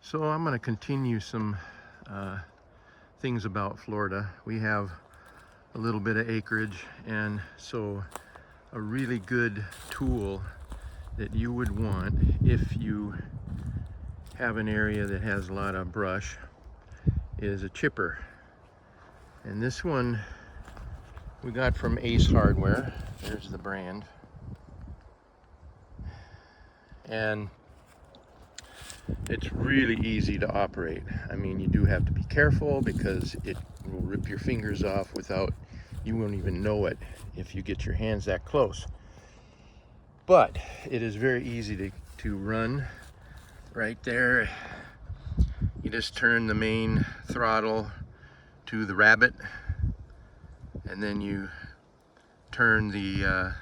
So I'm going to continue some things about Florida. We have a little bit of acreage, and so a really good tool that you would want if you have an area that has a lot of brush is a chipper. And this one we got from Ace Hardware. There's the brand. And it's really easy to operate. I mean, you do have to be careful because it will rip your fingers off without, you won't even know it if you get your hands that close. But it is very easy to run right there. You just turn the main throttle to the rabbit, and then you turn the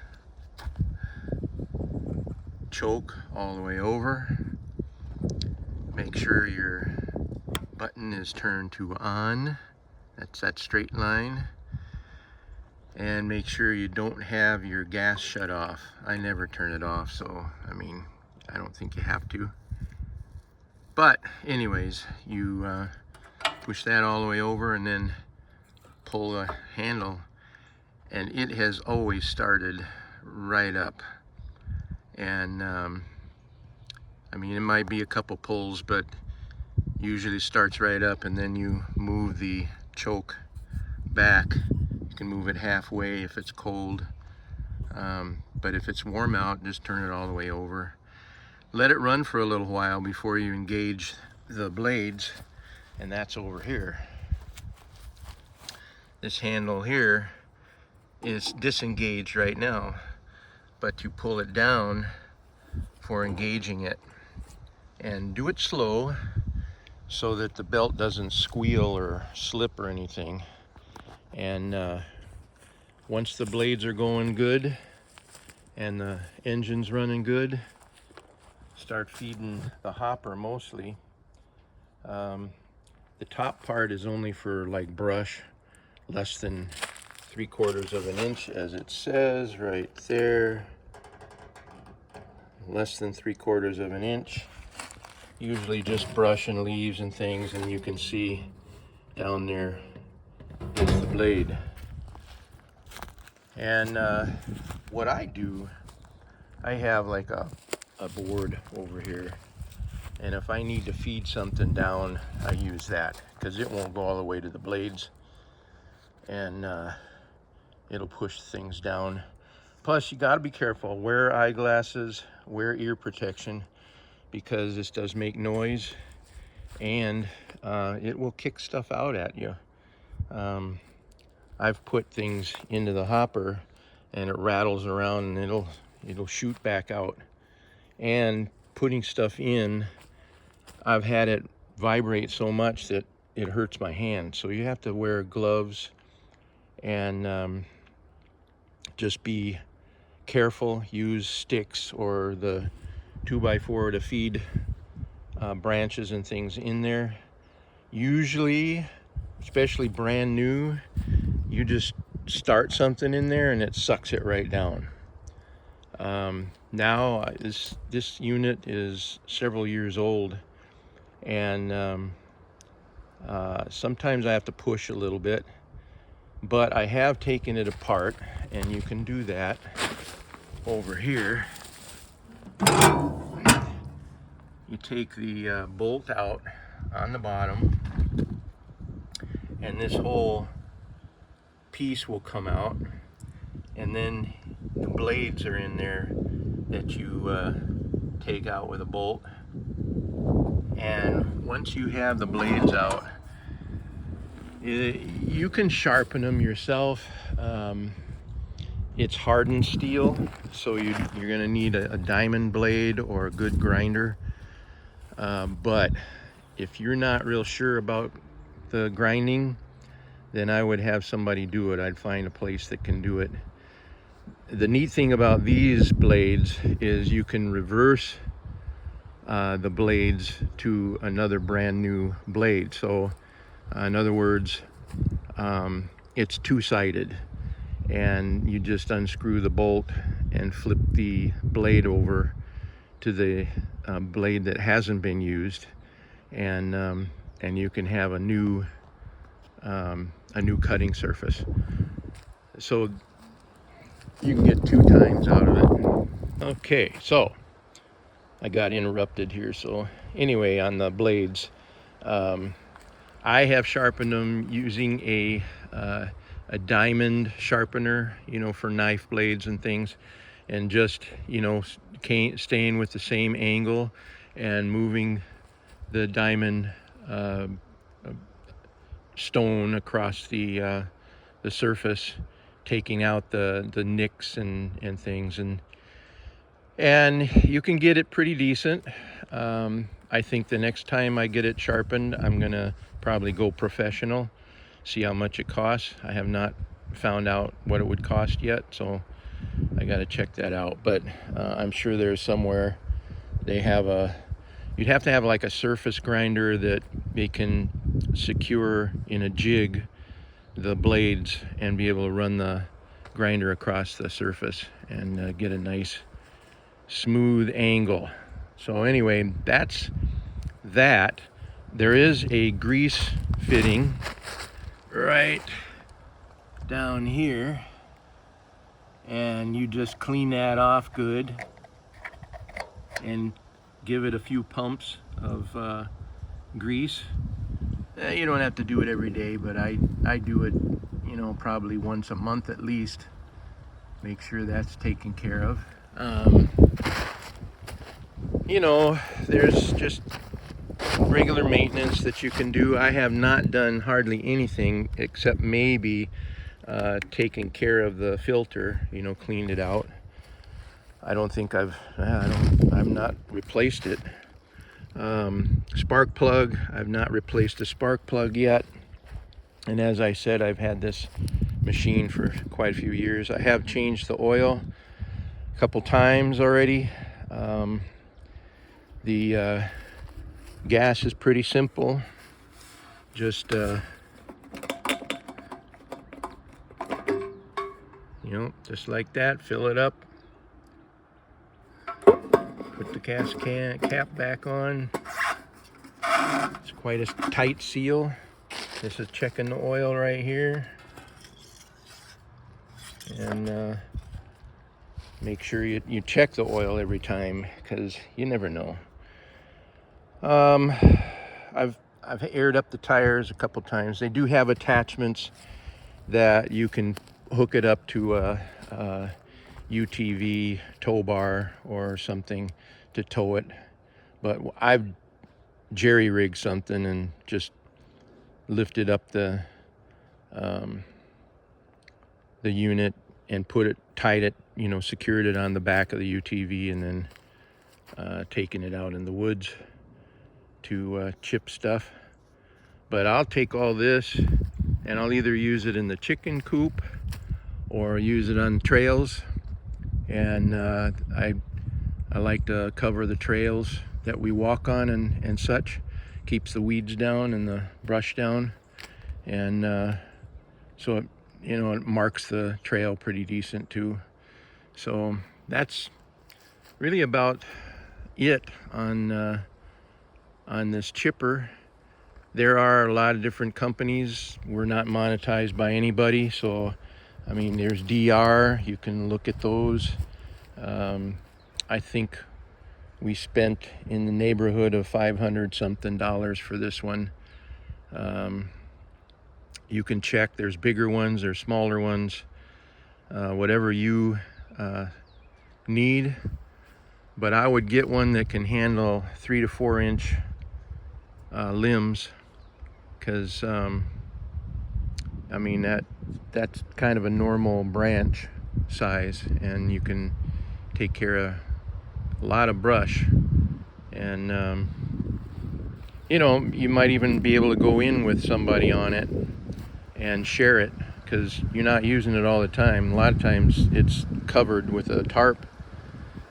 choke all the way over. Make sure your button is turned to on. That's that straight line. And make sure you don't have your gas shut off. I never turn it off, so I mean, I don't think you have to. But anyways, you push that all the way over and then pull the handle, and it has always started right up. And I mean, it might be a couple pulls, but usually starts right up, and then you move the choke back. You can move it halfway if it's cold, but if it's warm out, just turn it all the way over. Let it run for a little while before you engage the blades, and that's over here. This handle here is disengaged right now, but you pull it down for engaging it, and do it slow so that the belt doesn't squeal or slip or anything. And once the blades are going good and the engine's running good, start feeding the hopper mostly. The top part is only for like brush, less than 3/4 of an inch, as it says right there. Less than 3/4 of an inch. Usually just brush and leaves and things, and you can see down there is the blade. And what I do, I have like a board over here, and if I need to feed something down, I use that because it won't go all the way to the blades, and it'll push things down. Plus, you got to be careful. Wear eyeglasses, wear ear protection, because this does make noise, and it will kick stuff out at you. I've put things into the hopper and it rattles around, and it'll shoot back out. And putting stuff in, I've had it vibrate so much that it hurts my hand. So you have to wear gloves and just be careful. Use sticks or the 2x4 to feed branches and things in there. Usually, especially brand new, you just start something in there and it sucks it right down. Now this unit is several years old, and sometimes I have to push a little bit, but I have taken it apart, and you can do that over here. You take the bolt out on the bottom, and this whole piece will come out, and then the blades are in there that you take out with a bolt. And once you have the blades out, you can sharpen them yourself. It's hardened steel, so you're going to need a diamond blade or a good grinder. But if you're not real sure about the grinding, then I would have somebody do it. I'd find a place that can do it. The neat thing about these blades is you can reverse the blades to another brand new blade. So in other words, it's two-sided, and you just unscrew the bolt and flip the blade over to the blade that hasn't been used, and you can have a new cutting surface. So you can get 2 tines out of it. Okay, so I got interrupted here. So anyway, on the blades, I have sharpened them using a diamond sharpener, you know, for knife blades and things, and just, you know, staying with the same angle and moving the diamond stone across the surface, taking out the nicks and things, and you can get it pretty decent. I think the next time I get it sharpened, I'm gonna probably go professional, see how much it costs. I have not found out what it would cost yet, so I got to check that out. But I'm sure there's somewhere they have you'd have to have like a surface grinder that they can secure in a jig the blades and be able to run the grinder across the surface and get a nice smooth angle. So anyway, that's that. There is a grease fitting right down here, and you just clean that off good and give it a few pumps of grease. You don't have to do it every day, but I do it, you know, probably once a month at least. Make sure that's taken care of. You know, there's just regular maintenance that you can do. I have not done hardly anything except maybe taken care of the filter, you know, cleaned it out. I don't think I've not replaced it. Spark plug, I've not replaced the spark plug yet. And as I said, I've had this machine for quite a few years. I have changed the oil a couple times already. The gas is pretty simple. Just you know, just like that, fill it up, put the gas cap back on. It's quite a tight seal. This is checking the oil right here, and make sure you check the oil every time, because you never know. I've aired up the tires a couple times. They do have attachments that you can hook it up to a UTV tow bar or something to tow it, but I've jerry-rigged something and just lifted up the unit and tied it, you know, secured it on the back of the UTV, and then taken it out in the woods to chip stuff. But I'll take all this and I'll either use it in the chicken coop or use it on trails. And I like to cover the trails that we walk on and such. Keeps the weeds down and the brush down, and so it, you know, it marks the trail pretty decent too. So that's really about it on this chipper. There are a lot of different companies. We're not monetized by anybody, so I mean, there's DR, you can look at those. I think we spent in the neighborhood of $500 something for this one. You can check, there's bigger ones, there's smaller ones, whatever you need. But I would get one that can handle 3 to 4 inch limbs, because I mean, that's kind of a normal branch size, and you can take care of a lot of brush. And you know, you might even be able to go in with somebody on it and share it, because you're not using it all the time. A lot of times it's covered with a tarp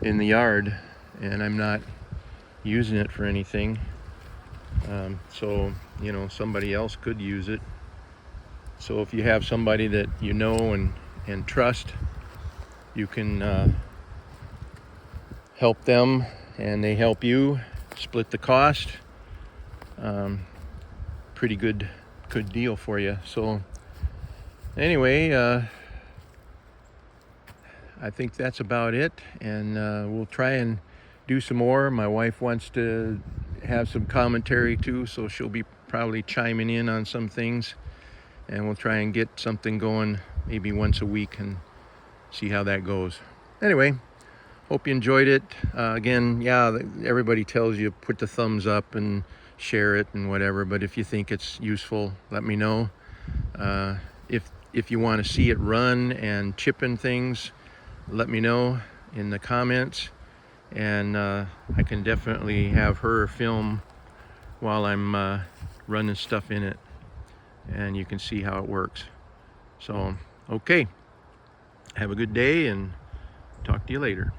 in the yard, and I'm not using it for anything. So, you know, somebody else could use it. So if you have somebody that you know and trust, you can help them and they help you, split the cost. pretty good deal for you. So anyway, I think that's about it, and we'll try and do some more. My wife wants to have some commentary too, so she'll be probably chiming in on some things, and we'll try and get something going maybe once a week and see how that goes. Anyway, hope you enjoyed it. Again, yeah, everybody tells you put the thumbs up and share it and whatever, but if you think it's useful, let me know. If you want to see it run and chipping things, let me know in the comments, and I can definitely have her film while I'm running stuff in it, and you can see how it works. So okay, have a good day and talk to you later.